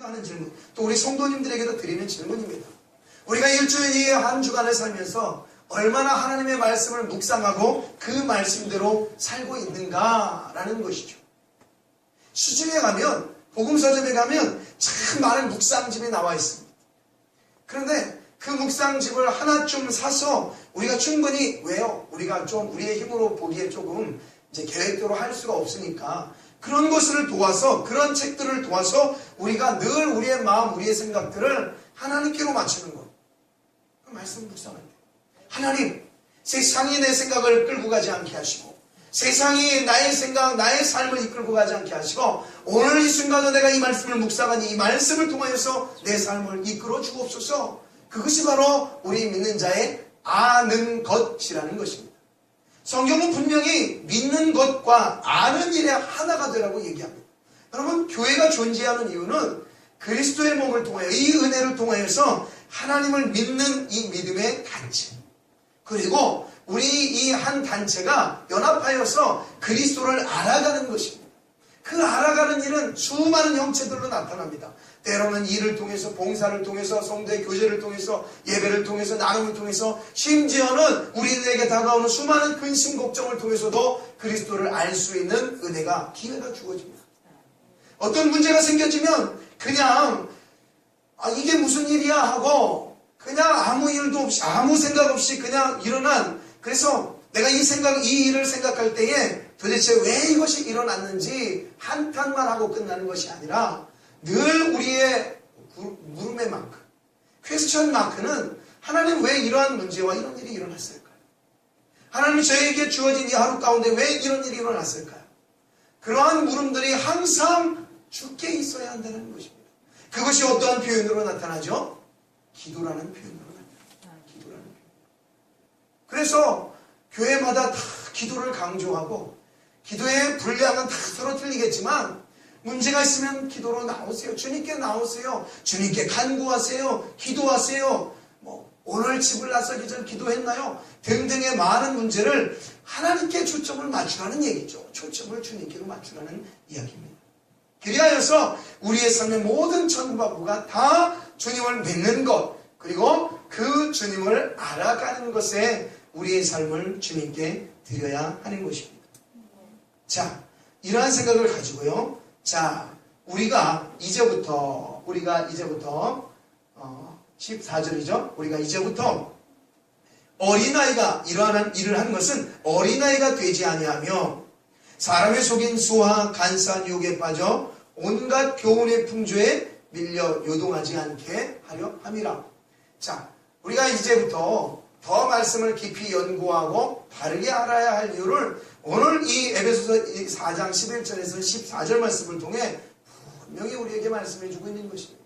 하는 질문, 또 우리 성도님들에게도 드리는 질문입니다. 우리가 일주일 한 주간을 살면서 얼마나 하나님의 말씀을 묵상하고 그 말씀대로 살고 있는가라는 것이죠. 시중에 가면, 복음서점에 가면 참 많은 묵상집이 나와 있습니다. 그런데 그 묵상집을 하나쯤 사서 우리가 충분히, 왜요? 우리가 좀 우리의 힘으로 보기에 조금 이제 계획대로 할 수가 없으니까 그런 것을 도와서, 그런 책들을 도와서 우리가 늘 우리의 마음, 우리의 생각들을 하나님께로 맞추는 것. 그 말씀 묵상할 때 하나님, 세상이 내 생각을 끌고 가지 않게 하시고, 세상이 나의 생각, 나의 삶을 이끌고 가지 않게 하시고, 오늘 이 순간도 내가 이 말씀을 묵상하니 이 말씀을 통하여서 내 삶을 이끌어 주옵소서. 그것이 바로 우리 믿는 자의 아는 것이라는 것입니다. 성경은 분명히 믿는 것과 아는 일의 하나가 되라고 얘기합니다. 여러분, 교회가 존재하는 이유는 그리스도의 몸을 통하여, 이 은혜를 통하여서 하나님을 믿는 이 믿음의 단체, 그리고 우리 이 한 단체가 연합하여서 그리스도를 알아가는 것입니다. 그 알아가는 일은 수많은 형체들로 나타납니다. 때로는 일을 통해서, 봉사를 통해서, 성도의 교제를 통해서, 예배를 통해서, 나눔을 통해서, 심지어는 우리에게 다가오는 수많은 근심 걱정을 통해서도 그리스도를 알 수 있는 은혜가, 기회가 주어집니다. 어떤 문제가 생겨지면 그냥 이게 무슨 일이야 하고 그냥 아무 일도 없이, 아무 생각 없이 그냥 일어난, 그래서 내가 이 일을 생각할 때에 도대체 왜 이것이 일어났는지 한탄만 하고 끝나는 것이 아니라 늘 우리의 물음의 마크, 퀘스천 마크는 하나님 왜 이러한 문제와 이런 일이 일어났을까요? 하나님 저에게 주어진 이 하루 가운데 왜 이런 일이 일어났을까요? 그러한 물음들이 항상 주께 있어야 한다는 것입니다. 그것이 어떠한 표현으로 나타나죠? 기도라는 표현으로 나타납니다. 기도라는 표현. 그래서 교회마다 다 기도를 강조하고, 기도의 분량은 다 서로 틀리겠지만 문제가 있으면 기도로 나오세요. 주님께 나오세요. 주님께 간구하세요. 기도하세요. 오늘 집을 나서기 전 기도했나요? 등등의 많은 문제를 하나님께 초점을 맞추라는 얘기죠. 초점을 주님께로 맞추라는 이야기입니다. 그리하여서 우리의 삶의 모든 전부가 다 주님을 믿는 것, 그리고 그 주님을 알아가는 것에 우리의 삶을 주님께 드려야 하는 것입니다. 자, 이러한 생각을 가지고요. 자, 우리가 이제부터 14절이죠. 우리가 이제부터 어린아이가 이러한 일을 하는 것은 어린아이가 되지 아니하며 사람의 속인 수와 간사한 유혹에 빠져 온갖 교훈의 풍조에 밀려 요동하지 않게 하려 함이라. 자, 우리가 이제부터 더 말씀을 깊이 연구하고 바르게 알아야 할 이유를 오늘 이 에베소서 4장 11절에서 14절 말씀을 통해 분명히 우리에게 말씀해 주고 있는 것입니다.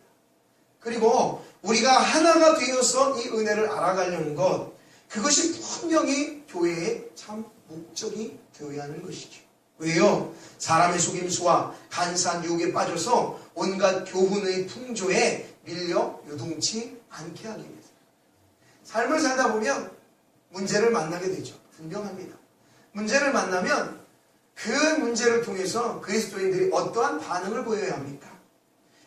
그리고 우리가 하나가 되어서 이 은혜를 알아가려는 것, 그것이 분명히 교회의 참 목적이 되어야 하는 것이죠. 왜요? 사람의 속임수와 간사한 유혹에 빠져서 온갖 교훈의 풍조에 밀려 요동치 않게 하기 위해서. 삶을 살다 보면 문제를 만나게 되죠. 분명합니다. 문제를 만나면 그 문제를 통해서 그리스도인들이 어떠한 반응을 보여야 합니까?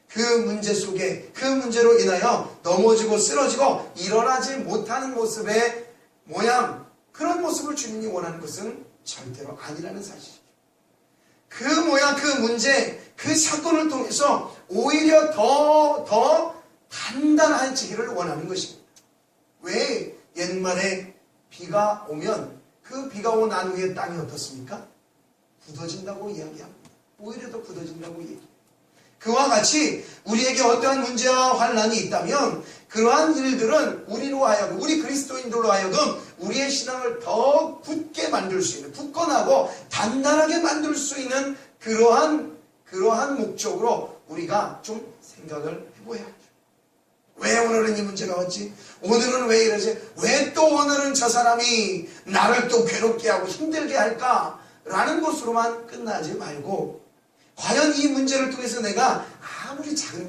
그 문제 속에, 그 문제로 인하여 넘어지고 쓰러지고 일어나지 못하는 모습의 모양, 그런 모습을 주님이 원하는 것은 절대로 아니라는 사실이죠. 그 모양, 그 문제, 그 사건을 통해서 오히려 더 단단해지기를 원하는 것입니다. 왜 옛말에 비가 오면 그 비가 온 난 후에 땅이 어떻습니까? 굳어진다고 이야기합니다. 오히려 더 굳어진다고 얘기해요. 그와 같이 우리에게 어떠한 문제와 환난이 있다면 그러한 일들은 우리로 하여금, 우리 그리스도인들로 하여금 우리의 신앙을 더 굳게 만들 수 있는, 굳건하고 단단하게 만들 수 있는 그러한 목적으로 우리가 좀 생각을 해봐야 하죠. 왜 오늘은 이 문제가 왔지? 오늘은 왜 이러지? 왜 또 오늘은 저 사람이 나를 또 괴롭게 하고 힘들게 할까? 라는 것으로만 끝나지 말고, 과연 이 문제를 통해서 내가 아무리 작은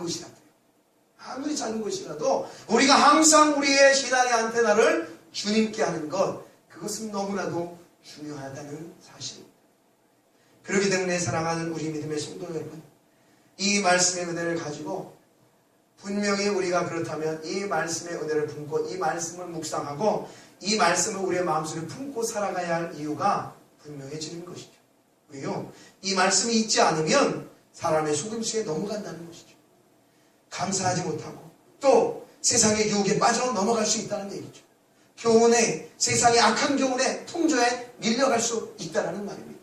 것이라도 우리가 항상 우리의 신앙의 안테나를 주님께 하는 것, 그것은 너무나도 중요하다는 사실입니다. 그렇기 때문에 사랑하는 우리 믿음의 성도 여러분, 이 말씀의 은혜를 가지고 분명히 우리가 그렇다면 이 말씀의 은혜를 품고 이 말씀을 묵상하고 이 말씀을 우리의 마음속에 품고 살아가야 할 이유가 분명해지는 것이죠. 왜요? 이 말씀이 있지 않으면 사람의 속임수에 넘어간다는 것이죠. 감사하지 못하고 또 세상의 유혹에 빠져 넘어갈 수 있다는 얘기죠. 교훈에, 세상의 악한 교훈에, 풍조에 밀려갈 수 있다는 말입니다.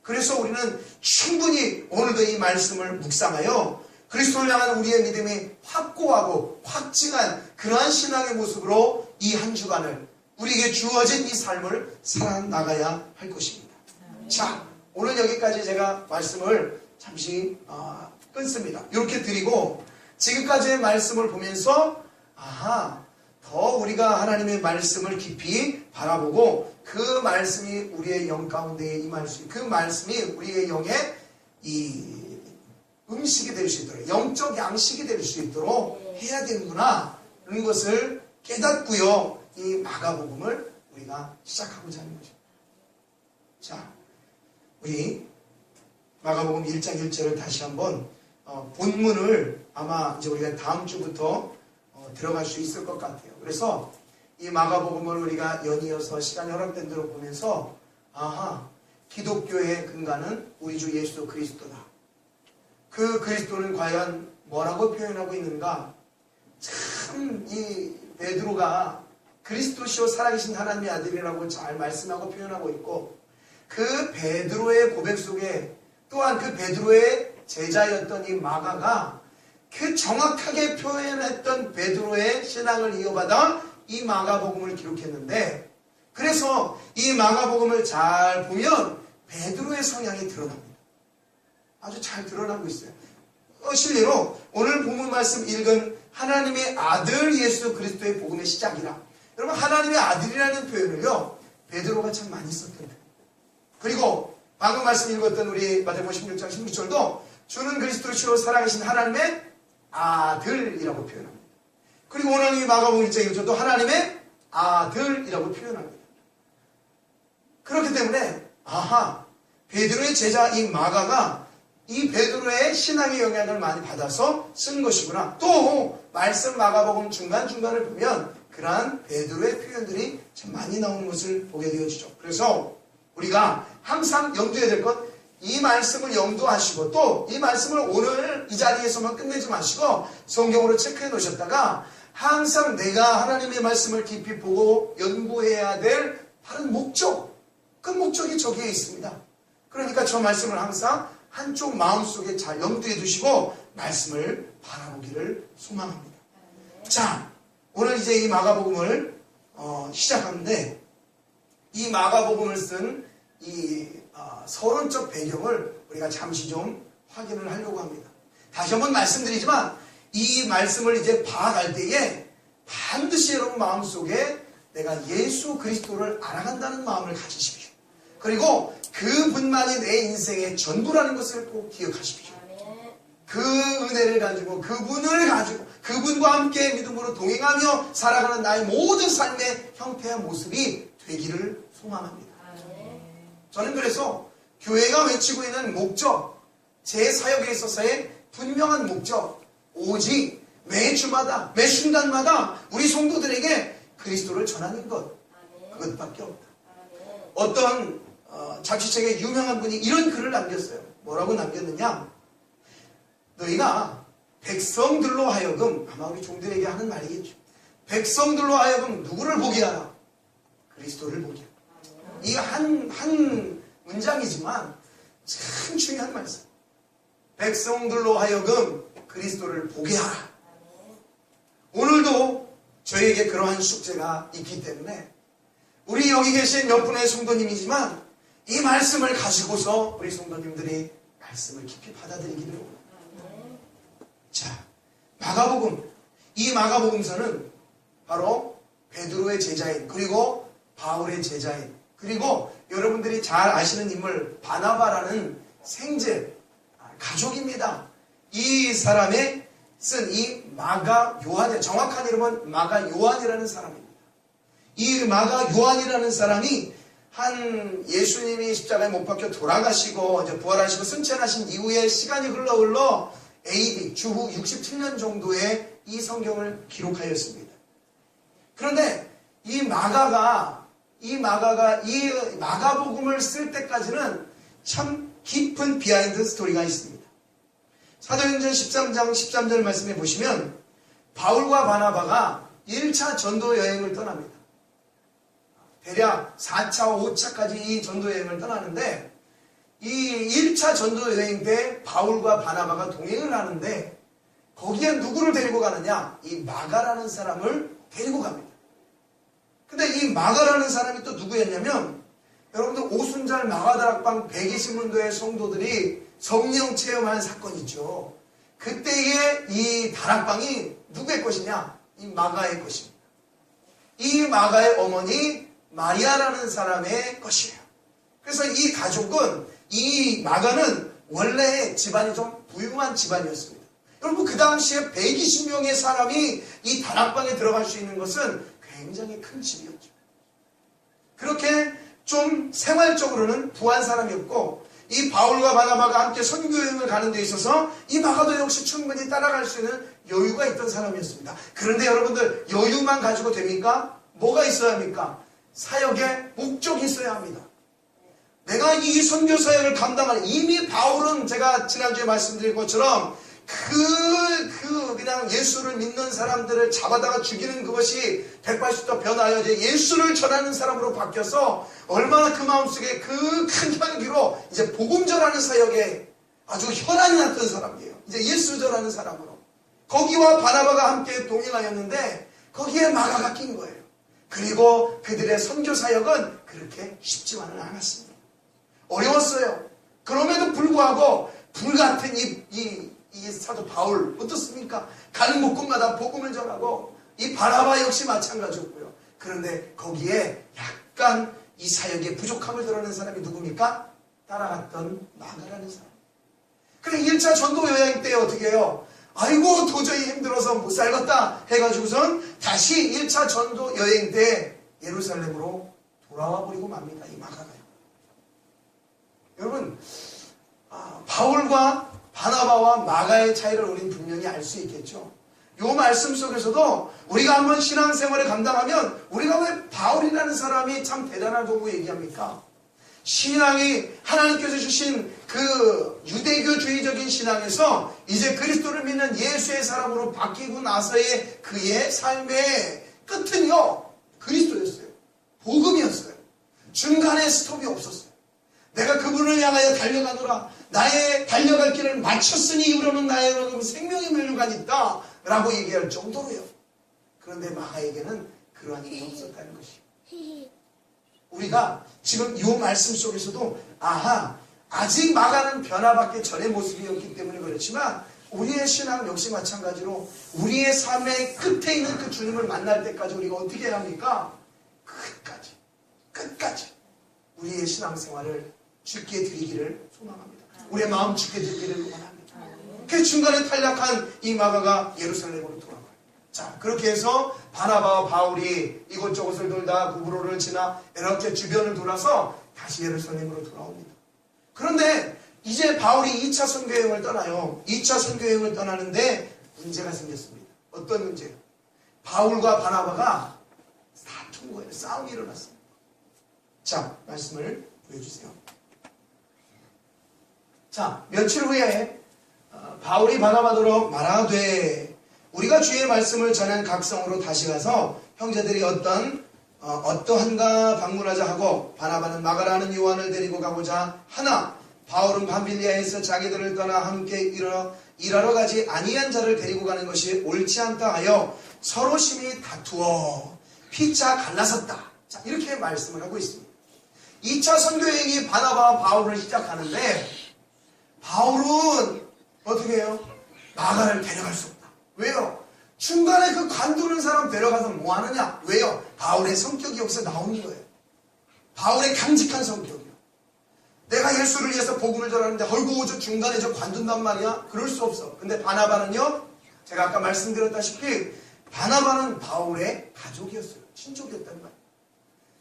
그래서 우리는 충분히 오늘도 이 말씀을 묵상하여 그리스도를 향한 우리의 믿음이 확고하고 확증한 그러한 신앙의 모습으로 이 한 주간을 우리에게 주어진 이 삶을 살아나가야 할 것입니다. 자, 오늘 여기까지 제가 말씀을 잠시 끊습니다. 이렇게 드리고 지금까지의 말씀을 보면서 더 우리가 하나님의 말씀을 깊이 바라보고 그 말씀이 우리의 영 가운데에 임할 수 있고 그 말씀이 우리의 영에 이 음식이 될 수 있도록 영적 양식이 될 수 있도록 해야 되는구나 이런 것을 깨닫고요. 이 마가복음을 우리가 시작하고자 하는 것입니다. 자, 우리 마가복음 1장 1절을 다시 한번 본문을 아마 이제 우리가 다음 주부터 들어갈 수 있을 것 같아요. 그래서 이 마가복음을 우리가 연이어서 시간이 허락된 대로 보면서 기독교의 근간은 우리 주 예수 그리스도다. 그 그리스도는 과연 뭐라고 표현하고 있는가? 참 이 베드로가 그리스도시요 살아계신 하나님의 아들이라고 잘 말씀하고 표현하고 있고 그 베드로의 고백 속에 또한 그 베드로의 제자였던 이 마가가 그 정확하게 표현했던 베드로의 신앙을 이어받아 이 마가복음을 기록했는데 그래서 이 마가복음을 잘 보면 베드로의 성향이 드러납니다. 아주 잘 드러나고 있어요. 실례로 오늘 본문 말씀 읽은 하나님의 아들 예수 그리스도의 복음의 시작이라 여러분 하나님의 아들이라는 표현을요 베드로가 참 많이 썼던 표현. 그리고 방금 말씀 읽었던 우리 마태복음 16장 16절도 주는 그리스도시로 살아계신 하나님의 아들이라고 표현합니다. 그리고 오늘 이 마가복음 1장 1절도 하나님의 아들이라고 표현합니다. 그렇기 때문에 베드로의 제자 이 마가가 이 베드로의 신앙의 영향을 많이 받아서 쓴 것이구나. 또 말씀 마가복음 중간중간을 보면 그러한 베드로의 표현들이 참 많이 나오는 것을 보게 되어지죠. 그래서 우리가 항상 염두해야 될 것, 이 말씀을 염두하시고 또 이 말씀을 오늘 이 자리에서만 끝내지 마시고 성경으로 체크해 놓으셨다가 항상 내가 하나님의 말씀을 깊이 보고 연구해야 될 다른 목적, 그 목적이 저기에 있습니다. 그러니까 저 말씀을 항상 한쪽 마음속에 잘 염두해 두시고 말씀을 바라보기를 소망합니다. 자, 오늘 이제 이 마가복음을 시작하는데 이 마가복음을 쓴 이 서론적 배경을 우리가 잠시 좀 확인을 하려고 합니다. 다시 한번 말씀드리지만 이 말씀을 이제 봐갈 때에 반드시 여러분 마음속에 내가 예수 그리스도를 알아간다는 마음을 가지십시오. 그리고 그분만이 내 인생의 전부라는 것을 꼭 기억하십시오. 그 은혜를 가지고 그분을 가지고 그분과 함께 믿음으로 동행하며 살아가는 나의 모든 삶의 형태와 모습이 되기를 소망합니다. 저는 그래서 교회가 외치고 있는 목적, 제 사역에 있어서의 분명한 목적, 오직 매 주마다 매 순간마다 우리 성도들에게 그리스도를 전하는 것, 그것밖에 없다. 어떤 잡지책에 유명한 분이 이런 글을 남겼어요. 뭐라고 남겼느냐? 너희가 백성들로 하여금, 아마 우리 종들에게 하는 말이겠죠. 백성들로 하여금 누구를 보게 하라? 그리스도를 보게 하라. 이 한 문장이지만 참 중요한 말씀. 백성들로 하여금 그리스도를 보게 하라. 오늘도 저에게 그러한 숙제가 있기 때문에 우리 여기 계신 몇 분의 성도님이지만 이 말씀을 가지고서 우리 성도님들이 말씀을 깊이 받아들이기를 원합니다. 자, 마가복음. 이 마가복음서는 바로 베드로의 제자인 그리고 바울의 제자인 그리고 여러분들이 잘 아시는 인물 바나바라는 생제 가족입니다. 이 사람의 쓴 이 마가 요한, 정확한 이름은 마가 요한이라는 사람입니다. 이 마가 요한이라는 사람이 한 예수님이 십자가에 못 박혀 돌아가시고 이제 부활하시고 승천하신 이후에 시간이 흘러 AD 주후 67년 정도에 이 성경을 기록하였습니다. 그런데 이 마가복음을 쓸 때까지는 참 깊은 비하인드 스토리가 있습니다. 사도행전 13장 13절 말씀해 보시면 바울과 바나바가 1차 전도 여행을 떠납니다. 대략 4차, 5차까지 이 전도 여행을 떠나는데 이 1차 전도 여행 때 바울과 바나바가 동행을 하는데 거기에 누구를 데리고 가느냐? 이 마가라는 사람을 데리고 갑니다. 근데 이 마가라는 사람이 또 누구였냐면 여러분들 오순절 마가다락방 120문도의 성도들이 성령 체험한 사건이죠. 그때의 이 다락방이 누구의 것이냐? 이 마가의 것입니다. 이 마가의 어머니 마리아라는 사람의 것이에요. 그래서 이 가족은 이 마가는 원래 집안이 좀 부유한 집안이었습니다. 여러분 그 당시에 120명의 사람이 이 다락방에 들어갈 수 있는 것은 굉장히 큰 집이었죠. 그렇게 좀 생활적으로는 부한 사람이었고 이 바울과 바나바가 함께 선교여행을 가는 데 있어서 이 마가도 역시 충분히 따라갈 수 있는 여유가 있던 사람이었습니다. 그런데 여러분들 여유만 가지고 됩니까? 뭐가 있어야 합니까? 사역에 목적이 있어야 합니다. 내가 이 선교 사역을 감당할 이미 바울은 제가 지난주에 말씀드린 것처럼 그냥 예수를 믿는 사람들을 잡아다가 죽이는 그것이 180도 변하여 이제 예수를 전하는 사람으로 바뀌어서 얼마나 그 마음속에 그 큰 향기로 이제 복음 전하는 사역에 아주 혈안이 났던 사람이에요. 이제 예수 전하는 사람으로. 거기와 바나바가 함께 동행하였는데 거기에 마가가 낀 거예요. 그리고 그들의 선교 사역은 그렇게 쉽지만은 않았습니다. 어려웠어요. 그럼에도 불구하고 불같은 이 사도 바울 어떻습니까? 가는 곳곳마다 복음을 전하고 이 바나바 역시 마찬가지였고요. 그런데 거기에 약간 이 사역의 부족함을 드러낸 사람이 누굽니까? 따라갔던 마가라는 사람. 그래 1차 전도 여행 때 어떻게 해요? 아이고 도저히 힘들어서 못 살겠다 해가지고선 다시 1차 전도 여행 때 예루살렘으로 돌아와 버리고 맙니다. 이 마가가요. 여러분 바울과 바나바와 마가의 차이를 우리는 분명히 알 수 있겠죠. 이 말씀 속에서도 우리가 한번 신앙생활을 감당하면 우리가 왜 바울이라는 사람이 참 대단하다고 얘기합니까? 신앙이 하나님께서 주신 그 유대교주의적인 신앙에서 이제 그리스도를 믿는 예수의 사람으로 바뀌고 나서의 그의 삶의 끝은요 그리스도였어요. 복음이었어요. 중간에 스톱이 없었어요. 내가 그분을 향하여 달려가노라. 나의 달려갈 길을 마쳤으니 이후로는 나의 생명의 멸류관이 있다 라고 얘기할 정도로요. 그런데 마가에게는 그러한 일이 없었다는 것이에요. 우리가 지금 이 말씀 속에서도 아직 마가는 변화받기 전의 모습이었기 때문에 그렇지만 우리의 신앙 역시 마찬가지로 우리의 삶의 끝에 있는 그 주님을 만날 때까지 우리가 어떻게 해야 합니까? 끝까지 우리의 신앙생활을 주께 드리기를 소망합니다. 우리의 마음 주께 드리기를 원합니다. 그 중간에 탈락한 이 마가가 예루살렘으로 돌아가요. 자, 그렇게 해서 바나바와 바울이 이곳저곳을 돌다 구브로를 지나 이렇게 주변을 돌아서 다시 예루살렘으로 돌아옵니다. 그런데 이제 바울이 2차 선교여행을 떠나요. 2차 선교여행을 떠나는데 문제가 생겼습니다. 어떤 문제요? 바울과 바나바가 다툰 거예요. 싸움이 일어났습니다. 자, 말씀을 보여주세요. 자, 며칠 후에 바울이 바나바더러 말하되 우리가 주의 말씀을 전한 각성으로 다시 가서 형제들이 어떠한가 방문하자 하고 바나바는 마가라는 요한을 데리고 가고자 하나 바울은 밤빌리아에서 자기들을 떠나 함께 일하러 가지 아니한 자를 데리고 가는 것이 옳지 않다 하여 서로 심히 다투어 피차 갈라섰다. 자, 이렇게 말씀을 하고 있습니다. 2차 선교여행이 바나바와 바울을 시작하는데 바울은 어떻게 해요? 마가를 데려갈 수 없다. 왜요? 중간에 그 관두는 사람 데려가서 뭐 하느냐? 왜요? 바울의 성격이 여기서 나오는 거예요. 바울의 강직한 성격이요. 내가 예수를 위해서 복음을 전하는데 헐고 저 중간에 저 관둔단 말이야? 그럴 수 없어. 근데 바나바는요, 제가 아까 말씀드렸다시피 바나바는 바울의 가족이었어요. 친족이었단 말이에요.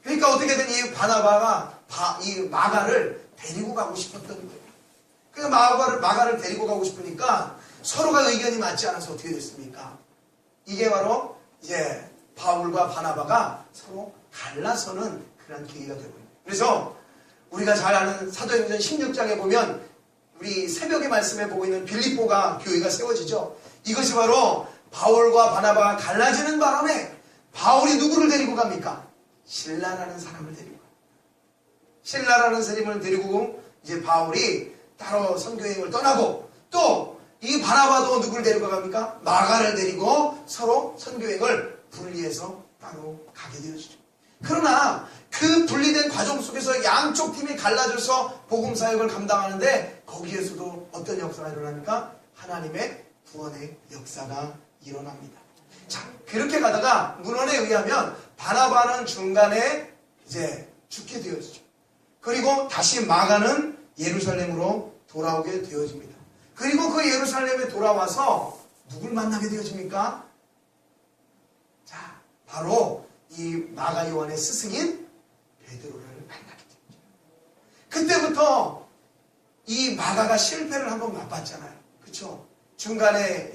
그러니까 어떻게든 이 바나바가 이 마가를 데리고 가고 싶었던 거예요. 그래서 마가를 데리고 가고 싶으니까 서로가 의견이 맞지 않아서 어떻게 됐습니까? 이게 바로 이제 바울과 바나바가 서로 갈라서는 그런 계기가 되고 있습니다. 그래서 우리가 잘 아는 사도행전 16장에 보면 우리 새벽의 말씀에 보고 있는 빌립보가 교회가 세워지죠. 이것이 바로 바울과 바나바가 갈라지는 바람에 바울이 누구를 데리고 갑니까? 실라라는 사람을 데리고 갑니다. 실라라는 사람을 데리고 이제 바울이 따로 선교여행을 떠나고 또 이 바나바도 누구를 데리고 갑니까? 마가를 데리고 서로 선교여행을 분리해서 따로 가게 되어지죠. 그러나 그 분리된 과정 속에서 양쪽 팀이 갈라져서 복음 사역을 감당하는데 거기에서도 어떤 역사가 일어납니까? 하나님의 구원의 역사가 일어납니다. 자, 그렇게 가다가 문헌에 의하면 바나바는 중간에 이제 죽게 되어지죠. 그리고 다시 마가는 예루살렘으로 돌아오게 되어집니다. 그리고 그 예루살렘에 돌아와서 누굴 만나게 되어집니까? 자, 바로 이 마가 요한의 스승인 베드로를 만나게 됩니다. 그때부터 이 마가가 실패를 한번 맛봤잖아요. 그렇죠? 중간에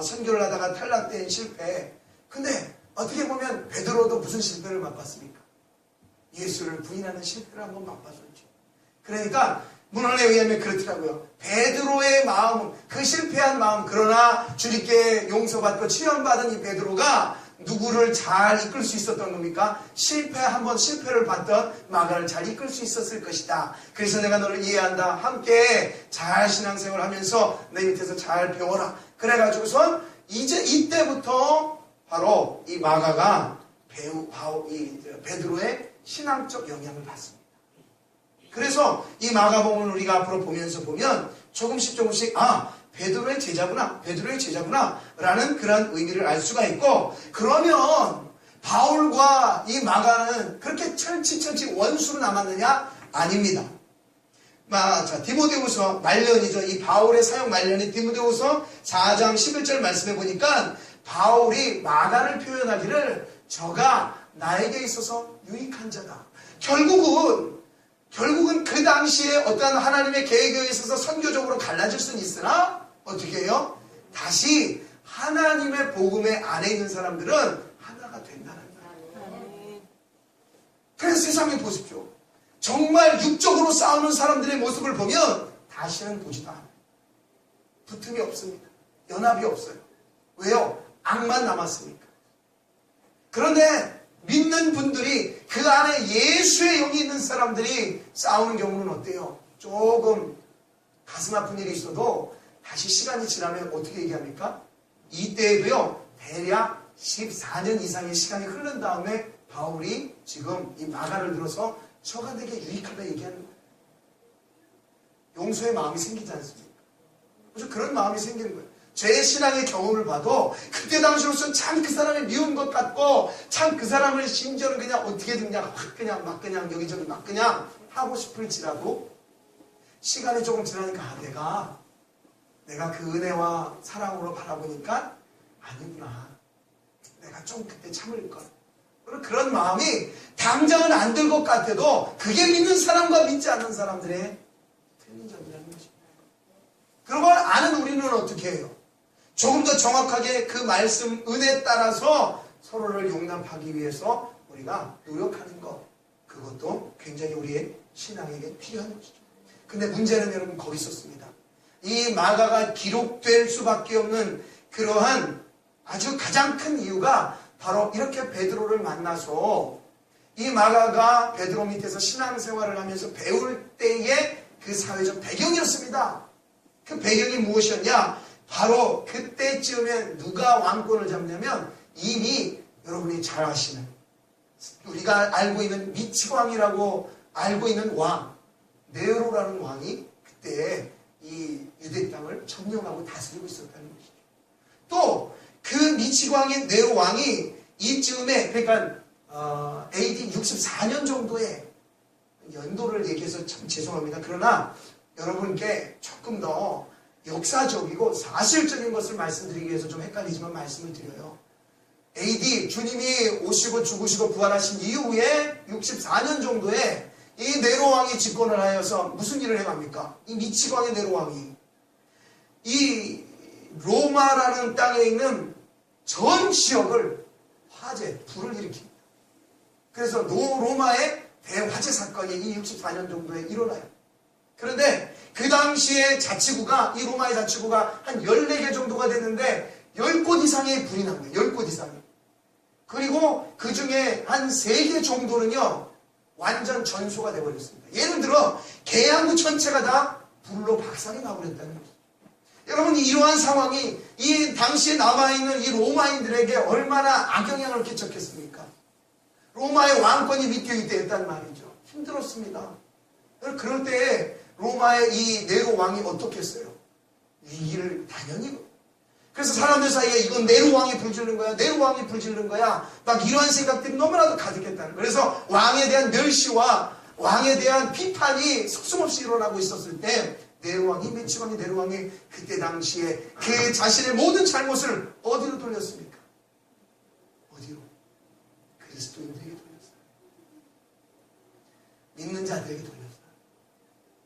선교를 하다가 탈락된 실패. 근데 어떻게 보면 베드로도 무슨 실패를 맛봤습니까? 예수를 부인하는 실패를 한번 맛봤었죠. 그러니까 문헌에 의하면 그렇더라고요. 베드로의 마음은 그 실패한 마음, 그러나 주님께 용서받고 치유받은 이 베드로가 누구를 잘 이끌 수 있었던 겁니까? 한번 실패를 봤던 마가를 잘 이끌 수 있었을 것이다. 그래서 내가 너를 이해한다. 함께 잘 신앙생활을 하면서 내 밑에서 잘 배워라. 그래가지고선 이제 이때부터 바로 이 마가가 베드로의 신앙적 영향을 받습니다. 그래서 이 마가복음을 우리가 앞으로 보면서 보면 조금씩 베드로의 제자구나 라는 그런 의미를 알 수가 있고, 그러면 바울과 이 마가는 그렇게 철치 원수로 남았느냐? 아닙니다. 자, 디모데후서 말년이죠. 이 바울의 사역 말년이 디모데후서 4장 11절 말씀해 보니까 바울이 마가를 표현하기를 저가 나에게 있어서 유익한 자다. 결국은 그 당시에 어떤 하나님의 계획에 있어서 선교적으로 갈라질 수는 있으나 어떻게 해요? 다시 하나님의 복음의 안에 있는 사람들은 하나가 된다는 거예요. 그래서 세상에 보십시오. 정말 육적으로 싸우는 사람들의 모습을 보면 다시는 보지도 않아요. 붙음이 없습니다. 연합이 없어요. 왜요? 악만 남았으니까. 그런데 믿는 분들이 그 안에 예수의 영이 있는 사람들이 싸우는 경우는 어때요? 조금 가슴 아픈 일이 있어도 다시 시간이 지나면 어떻게 얘기합니까? 이때에도요, 대략 14년 이상의 시간이 흐른 다음에 바울이 지금 이 마가를 들어서 저가 되게 유익하다 얘기하는 거예요. 용서의 마음이 생기지 않습니까? 그래서 그런 마음이 생기는 거예요. 제 신앙의 경험을 봐도 그때 당시로서는 참 그 사람이 미운 것 같고 참 그 사람을 심지어는 그냥 어떻게든 그냥 여기저기 막 그냥 하고 싶을지라도 시간이 조금 지나니까 내가 그 은혜와 사랑으로 바라보니까 아니구나. 내가 좀 그때 참을걸. 그런 마음이 당장은 안 들 것 같아도 그게 믿는 사람과 믿지 않는 사람들의 틀린 점이라는 것입니다. 그런 걸 아는 우리는 어떻게 해요? 조금 더 정확하게 그 말씀 은혜에 따라서 서로를 용납하기 위해서 우리가 노력하는 것, 그것도 굉장히 우리의 신앙에게 필요한 것이죠. 근데 문제는 여러분 거기 있었습니다. 이 마가가 기록될 수밖에 없는 그러한 아주 가장 큰 이유가 바로 이렇게 베드로를 만나서 이 마가가 베드로 밑에서 신앙생활을 하면서 배울 때의 그 사회적 배경이었습니다. 그 배경이 무엇이었냐? 바로 그때쯤에 누가 왕권을 잡냐면 이미 여러분이 잘 아시는 우리가 알고 있는 미치광이라고 알고 있는 왕 네로라는 왕이 그때 이 유대 땅을 점령하고 다스리고 있었다는 것이죠. 또 그 미치광의 네로 왕이 이쯤에 그러니까 AD 64년 정도의 연도를 얘기해서 참 죄송합니다. 그러나 여러분께 조금 더 역사적이고 사실적인 것을 말씀드리기 위해서 좀 헷갈리지만 말씀을 드려요. AD 주님이 오시고 죽으시고 부활하신 이후에 64년 정도에 이 네로왕이 집권을 하여서 무슨 일을 해갑니까? 이 미치광의 네로왕이 이 로마라는 땅에 있는 전 지역을 불을 일으킵니다. 그래서 로마의 대화재 사건이 이 64년 정도에 일어나요. 그런데 그 당시에 이 로마의 자치구가 한 14개 정도가 됐는데 10곳 이상의 불이 난 거예요. 10곳 이상이. 그리고 그 중에 한 3개 정도는요, 완전 전소가 되어버렸습니다. 예를 들어, 계양구 전체가 다 불로 박살이 나버렸다는 거죠. 여러분, 이러한 상황이 이 당시에 남아있는 이 로마인들에게 얼마나 악영향을 끼쳤겠습니까? 로마의 왕권이 밑겨있다였단 말이죠. 힘들었습니다. 그럴 때에 로마의 이 네로 왕이 어떻게 했어요? 위기를 당연히. 그래서 사람들 사이에 이건 네로 왕이 불지른 거야, 네로 왕이 불지른 거야, 막 이러한 생각들이 너무나도 가득했다는 거예요. 그래서 왕에 대한 멸시와 왕에 대한 비판이 서슴없이 일어나고 있었을 때 네로왕이, 메치왕이, 네로왕이 그때 당시에 그 자신의 모든 잘못을 어디로 돌렸습니까? 어디로? 그리스도인들에게 돌렸어요. 믿는 자들에게 돌렸어요.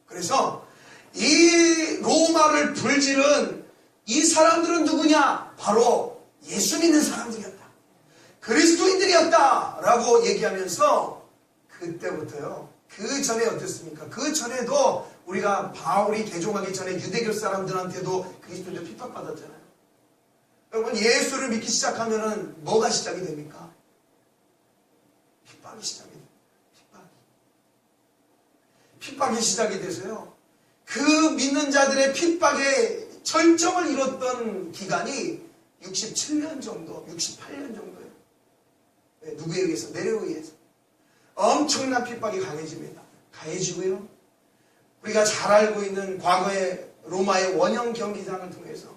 그래서 이 로마를 불지른 이 사람들은 누구냐? 바로 예수 믿는 사람들이었다. 그리스도인들이었다. 라고 얘기하면서 그때부터요. 그 전에 어땠습니까? 그 전에도 우리가 바울이 개종하기 전에 유대교 사람들한테도 그리스도인들 핍박받았잖아요. 여러분, 예수를 믿기 시작하면은 뭐가 시작이 됩니까? 핍박이 시작이 됩니다. 핍박이 시작이 돼서요. 그 믿는 자들의 핍박의 절정을 이뤘던 기간이 67년 정도, 68년 정도예요. 누구에 의해서? 네로에 의해서. 엄청난 핍박이 강해지고요. 우리가 잘 알고 있는 과거의 로마의 원형 경기장을 통해서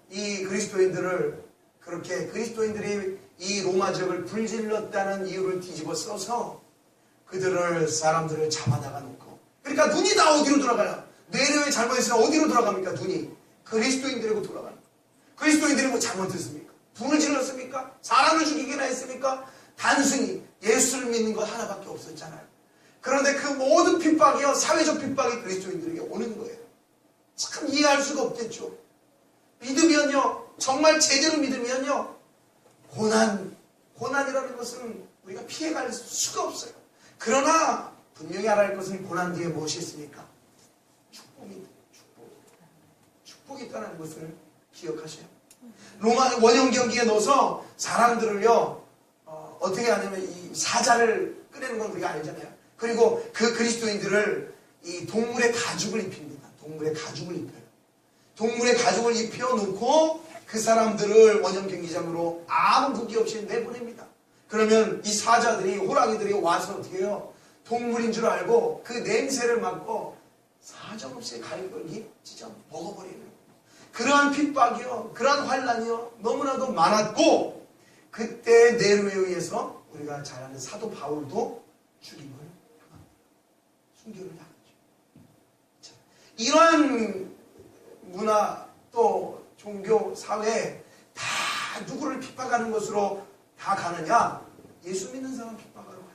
이 그리스도인들을 그렇게 그리스도인들이 이 로마 지역을 불질렀다는 이유를 뒤집어 써서 사람들을 잡아다가 놓고, 그러니까 눈이 다 어디로 돌아가냐? 네로의 잘못했으면 어디로 돌아갑니까? 눈이 그리스도인들에게 돌아가는 거예요. 그리스도인들이 뭐 잘못했습니까? 불을 질렀습니까? 사람을 죽이기나 했습니까? 단순히 예수를 믿는 것 하나밖에 없었잖아요. 그런데 그 모든 핍박이요, 사회적 핍박이 그리스도인들에게 오는 거예요. 참 이해할 수가 없겠죠. 믿으면요, 정말 제대로 믿으면요, 고난이라는 것은 우리가 피해갈 수가 없어요. 그러나 분명히 알아야 할 것은 고난 뒤에 무엇이 있습니까? 축복이 있다는 것을 기억하셔요. 로마 원형 경기에 넣어서 사람들을요, 어떻게 하냐면 이 사자를 꺼내는 건 우리가 알잖아요. 그리고 그 그리스도인들을 이 동물의 가죽을 입힙니다. 동물의 가죽을 입혀요. 동물의 가죽을 입혀놓고 그 사람들을 원형 경기장으로 아무 무기 없이 내보냅니다. 그러면 이 사자들이, 호랑이들이 와서 어떻게 해요? 동물인 줄 알고 그 냄새를 맡고 사정없이 갈고리 찢어 먹어버리는 거예요. 그러한 핍박이요, 그러한 환란이요, 너무나도 많았고, 그때 네로에 의해서 우리가 잘 아는 사도 바울도 죽임을 당합니다. 순교를 당하죠. 이러한 문화 또 종교 사회에 다 누구를 핍박하는 것으로 다 가느냐? 예수 믿는 사람 핍박하러 가요.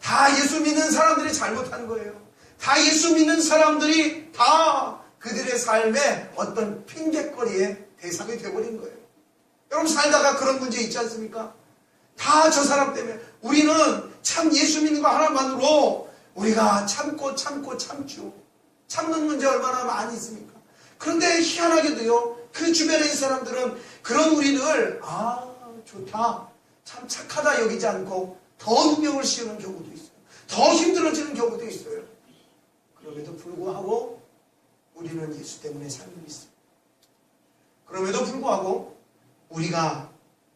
다 예수 믿는 사람들이 잘못한 거예요. 다 예수 믿는 사람들이 다 그들의 삶에 어떤 핑계거리의 대상이 되어버린 거예요. 여러분, 살다가 그런 문제 있지 않습니까? 다 저 사람 때문에. 우리는 참 예수 믿는 거 하나만으로 우리가 참고 참죠. 참는 문제 얼마나 많이 있습니까? 그런데 희한하게도요, 그 주변에 있는 사람들은 그런 우리를 좋다, 참 착하다 여기지 않고 더 누명을 씌우는 경우도 있어요. 더 힘들어지는 경우도 있어요. 그럼에도 불구하고 우리는 예수 때문에 삶을 믿습니다. 그럼에도 불구하고 우리가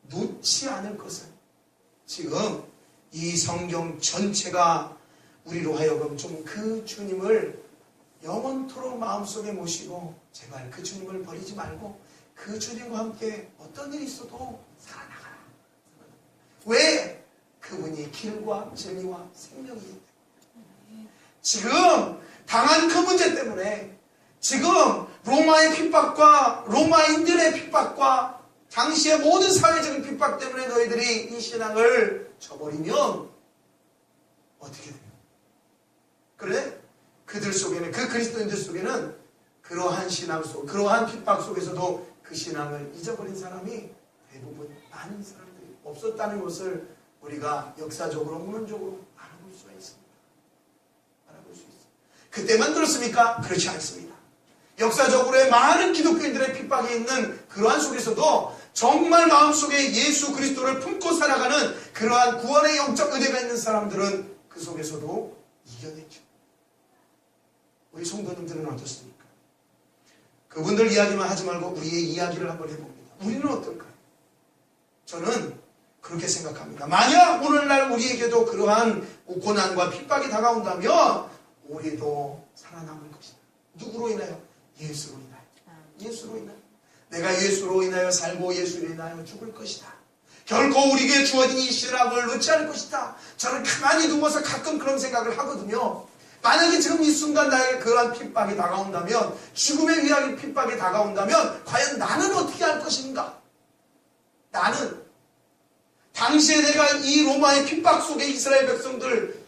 놓지 않을 것은, 지금 이 성경 전체가 우리로 하여금 좀 그 주님을 영원토록 마음속에 모시고 제발 그 주님을 버리지 말고 그 주님과 함께 어떤 일이 있어도 살아나가라. 왜? 그분이 길과 진리와 생명이기 때문에. 지금 당한 그 문제 때문에, 지금 로마의 핍박과 로마인들의 핍박과 당시의 모든 사회적인 핍박 때문에 너희들이 이 신앙을 저버리면 어떻게 돼요? 그래? 그들 속에는, 그 그리스도인들 속에는 그러한 신앙 속, 그러한 핍박 속에서도 그 신앙을 잊어버린 사람이 대부분 많은 사람들이 없었다는 것을 우리가 역사적으로, 문헌적으로 알아볼 수가 있습니다. 알아볼 수 있습니다. 그때만 그렇습니까? 그렇지 않습니다. 역사적으로의 많은 기독교인들의 핍박이 있는 그러한 속에서도 정말 마음속에 예수 그리스도를 품고 살아가는 그러한 구원의 영적 은혜가 있는 사람들은 그 속에서도 이겨냈죠. 우리 성도님들은 어떻습니까? 그분들 이야기만 하지 말고 우리의 이야기를 한번 해봅니다. 우리는 어떨까요? 저는 그렇게 생각합니다. 만약 오늘날 우리에게도 그러한 고난과 핍박이 다가온다면 우리도 살아남을 것이다. 누구로 인하여? 예수로 인하여. 예수로 인하여. 내가 예수로 인하여 살고 예수로 인하여 죽을 것이다. 결코 우리에게 주어진 이 신앙을 놓지 않을 것이다. 저는 가만히 누워서 가끔 그런 생각을 하거든요. 만약에 지금 이 순간 나에게 그러한 핍박이 다가온다면, 죽음의 위협의 핍박이 다가온다면 과연 나는 어떻게 할 것인가? 나는 당시에 내가 이 로마의 핍박 속에 이스라엘 백성들,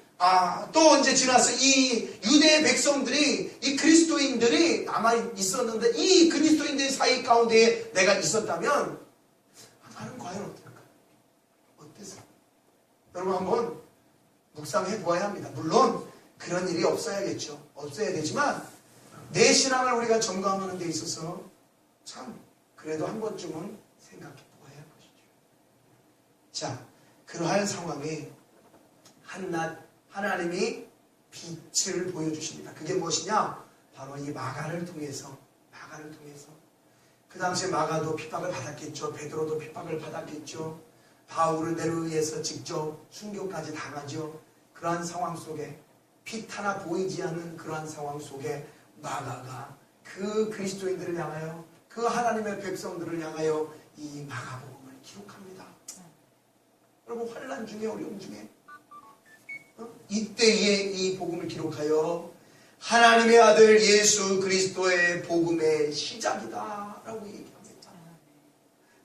또 언제 지나서 이 유대의 백성들이, 이 그리스도인들이 남아 있었는데 이 그리스도인들 사이 가운데에 내가 있었다면 나는 과연 어떨까? 어땠을까? 여러분 한번 묵상해 보아야 합니다. 물론 그런 일이 없어야겠죠. 없어야 되지만 내 신앙을 우리가 점검하는 데 있어서 참 그래도 한 번쯤은 생각해 보아야 할 것이죠. 자, 그러한 상황에 한낱 하나님이 빛을 보여주십니다. 그게 무엇이냐? 바로 이 마가를 통해서. 그 당시에 마가도 핍박을 받았겠죠. 베드로도 핍박을 받았겠죠. 바울을 내르위에서 직접 순교까지 당하죠. 그러한 상황 속에 빛 하나 보이지 않는 그러한 상황 속에 마가가 그 그리스도인들을 향하여, 그 하나님의 백성들을 향하여 이 마가복음을 기록합니다. 여러분, 환난 중에, 어려움 중에 이때에 이 복음을 기록하여 하나님의 아들 예수 그리스도의 복음의 시작이다 라고 얘기합니다.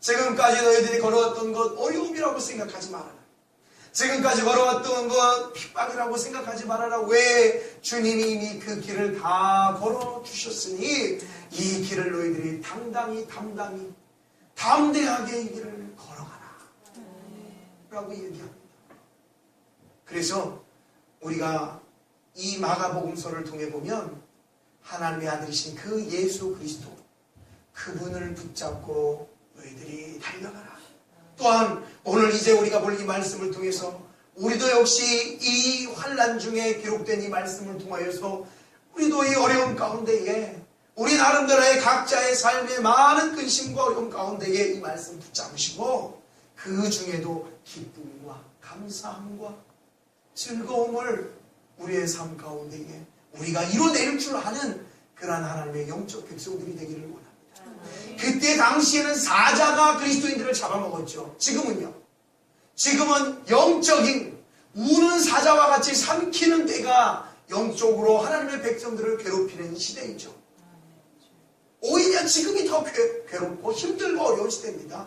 지금까지 너희들이 걸어왔던 것 어려움이라고 생각하지 말아라. 지금까지 걸어왔던 것 핍박이라고 생각하지 말아라. 왜? 주님이 이미 그 길을 다 걸어주셨으니 이 길을 너희들이 담대하게 이 길을 걸어가라 라고 얘기합니다. 그래서 우리가 이 마가복음서를 통해 보면 하나님의 아들이신 그 예수 그리스도, 그분을 붙잡고 너희들이 달려가라. 또한 오늘 이제 우리가 볼 이 말씀을 통해서 우리도 역시 이 환난 중에 기록된 이 말씀을 통하여서 우리도 이 어려움 가운데에 우리 나름대로의 각자의 삶의 많은 근심과 어려움 가운데에 이 말씀 붙잡으시고 그 중에도 기쁨과 감사함과 즐거움을 우리의 삶 가운데에 우리가 이뤄낼 줄 아는 그러한 하나님의 영적 백성들이 되기를 원합니다. 그때 당시에는 사자가 그리스도인들을 잡아먹었죠. 지금은요. 지금은 영적인 우는 사자와 같이 삼키는 때가 영적으로 하나님의 백성들을 괴롭히는 시대이죠. 오히려 지금이 더 괴롭고 힘들고 어려운 시대입니다.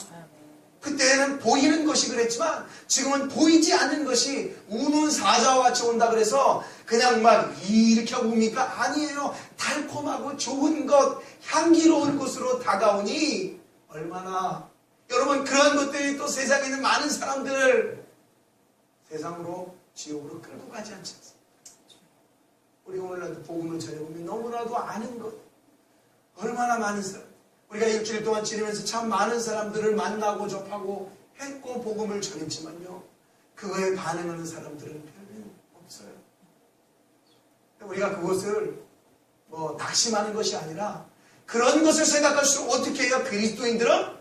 그때는 보이는 것이 그랬지만 지금은 보이지 않는 것이 우는 사자와 같이 온다 그래서 그냥 막 이렇게 하고 옵니까? 아니에요. 달콤하고 좋은 것, 향기로운 것으로 다가오니 얼마나 여러분 그런 것들이 또 세상에 있는 많은 사람들을 세상으로 지옥으로 끌고 가지 않지 않습니까? 우리가 오늘날도 복음을 전해보면 너무나도 아는 것, 얼마나 많은 사람, 우리가 일주일 동안 지내면서 참 많은 사람들을 만나고 접하고 했고 복음을 전했지만요, 그거에 반응하는 사람들은 별로 없어요. 우리가 그것을 낙심하는 것이 아니라 그런 것을 생각할수록 어떻게 해야 그리스도인들은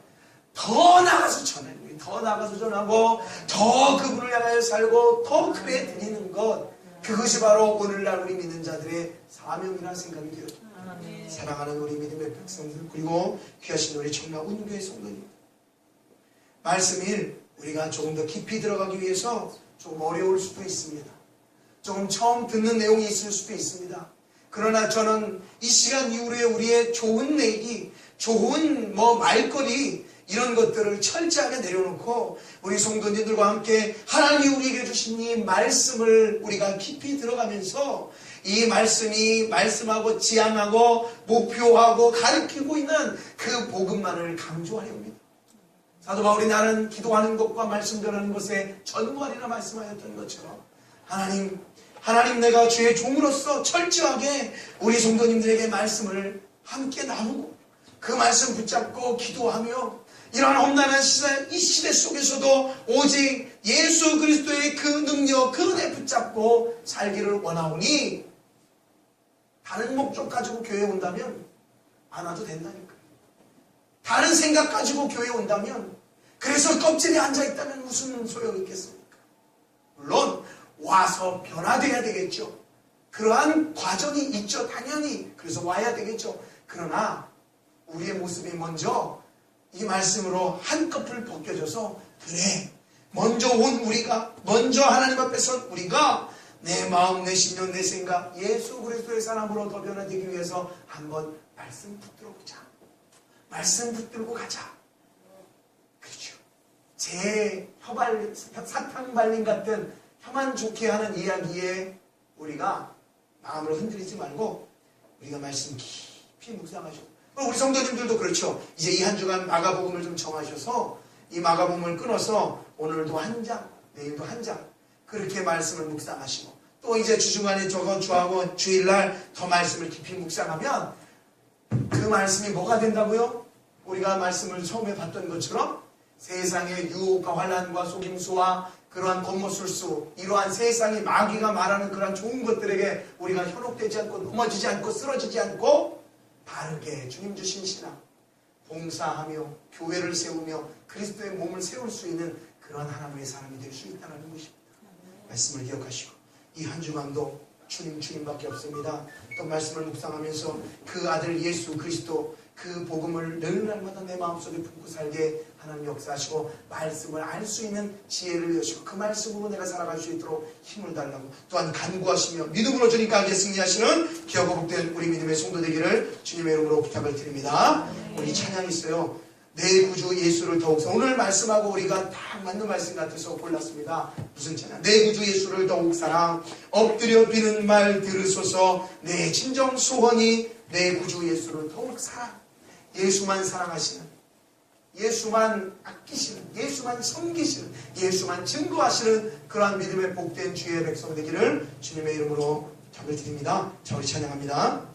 더 나가서 전해요. 더 나가서 전하고 더 그분을 향하여 살고 더 크게 드리는 것, 그것이 바로 오늘날 우리 믿는 자들의 사명이라 생각이 되어집니다. 사랑하는 우리 믿음의 백성들, 그리고 귀하신 우리 청라 운교의 성도님, 말씀을 우리가 조금 더 깊이 들어가기 위해서 조금 어려울 수도 있습니다. 조금 처음 듣는 내용이 있을 수도 있습니다. 그러나 저는 이 시간 이후에 우리의 좋은 내기, 좋은 말거리, 이런 것들을 철저하게 내려놓고 우리 성도님들과 함께 하나님이 우리에게 주신 이 말씀을 우리가 깊이 들어가면서 이 말씀이 말씀하고 지향하고 목표하고 가르치고 있는 그 복음만을 강조하려 합니다. 사도 바울이 나는 기도하는 것과 말씀 전하는 것에 전무하리라 말씀하였던 것처럼 하나님 내가 주의 종으로서 철저하게 우리 성도님들에게 말씀을 함께 나누고 그 말씀 붙잡고 기도하며 이러한 험난한 시대, 이 시대 속에서도 오직 예수 그리스도의 그 능력, 그 은혜 붙잡고 살기를 원하오니 다른 목적 가지고 교회에 온다면 안 와도 된다니까. 다른 생각 가지고 교회에 온다면 그래서 껍질에 앉아있다면 무슨 소용이 있겠습니까? 물론 와서 변화돼야 되겠죠. 그러한 과정이 있죠. 당연히. 그래서 와야 되겠죠. 그러나 우리의 모습이 먼저 이 말씀으로 한꺼풀 벗겨져서 그래 먼저 온 우리가 먼저 하나님 앞에 선 우리가 내 마음 내 신념 내 생각 예수 그리스도의 사람으로 더 변화되기 위해서 한번 말씀 붙들어 보자. 말씀 붙들고 가자. 그렇죠. 제 사탕 발림 같은 혀만 좋게 하는 이야기에 우리가 마음을 흔들리지 말고 우리가 말씀 깊이 묵상하시고 우리 성도님들도 그렇죠. 이제 이 한 주간 마가복음을 좀 정하셔서 이 마가복음을 끊어서 오늘도 한 장, 내일도 한 장 그렇게 말씀을 묵상하시고 또 이제 주중간에 저거 주하고 주일날 더 말씀을 깊이 묵상하면 그 말씀이 뭐가 된다고요? 우리가 말씀을 처음에 봤던 것처럼 세상의 유혹과 환난과 속임수와 그러한 겉모술수 이러한 세상의 마귀가 말하는 그러한 좋은 것들에게 우리가 현혹되지 않고 넘어지지 않고 쓰러지지 않고 바르게 주님 주신 신앙 봉사하며 교회를 세우며 그리스도의 몸을 세울 수 있는 그런 하나님의 사람이 될 수 있다는 것입니다. 말씀을 기억하시고 이 한 주간도 주님밖에 없습니다. 또 말씀을 묵상하면서 그 아들 예수 그리스도 그 복음을 늘 날마다 내 마음속에 품고 살게 하나님 역사하시고 말씀을 알 수 있는 지혜를 여시고 그 말씀으로 내가 살아갈 수 있도록 힘을 달라고 또한 간구하시며 믿음으로 주님과 함께 승리하시는 기업과 복된 우리 믿음의 성도 되기를 주님의 이름으로 부탁을 드립니다. 우리 찬양이 있어요. 내 구주 예수를 더욱 오늘 말씀하고 우리가 딱 맞는 말씀 같아서 골랐습니다. 무슨 찬양? 내 구주 예수를 더욱 사랑 엎드려 비는 말 들으소서 내 진정 소원이 내 구주 예수를 더욱 사랑 예수만 사랑하시는 예수만 아끼시는 예수만 섬기시는 예수만 증거하시는 그러한 믿음의 복된 주의 백성 되기를 주님의 이름으로 부탁을 드립니다. 자 우리 찬양합니다.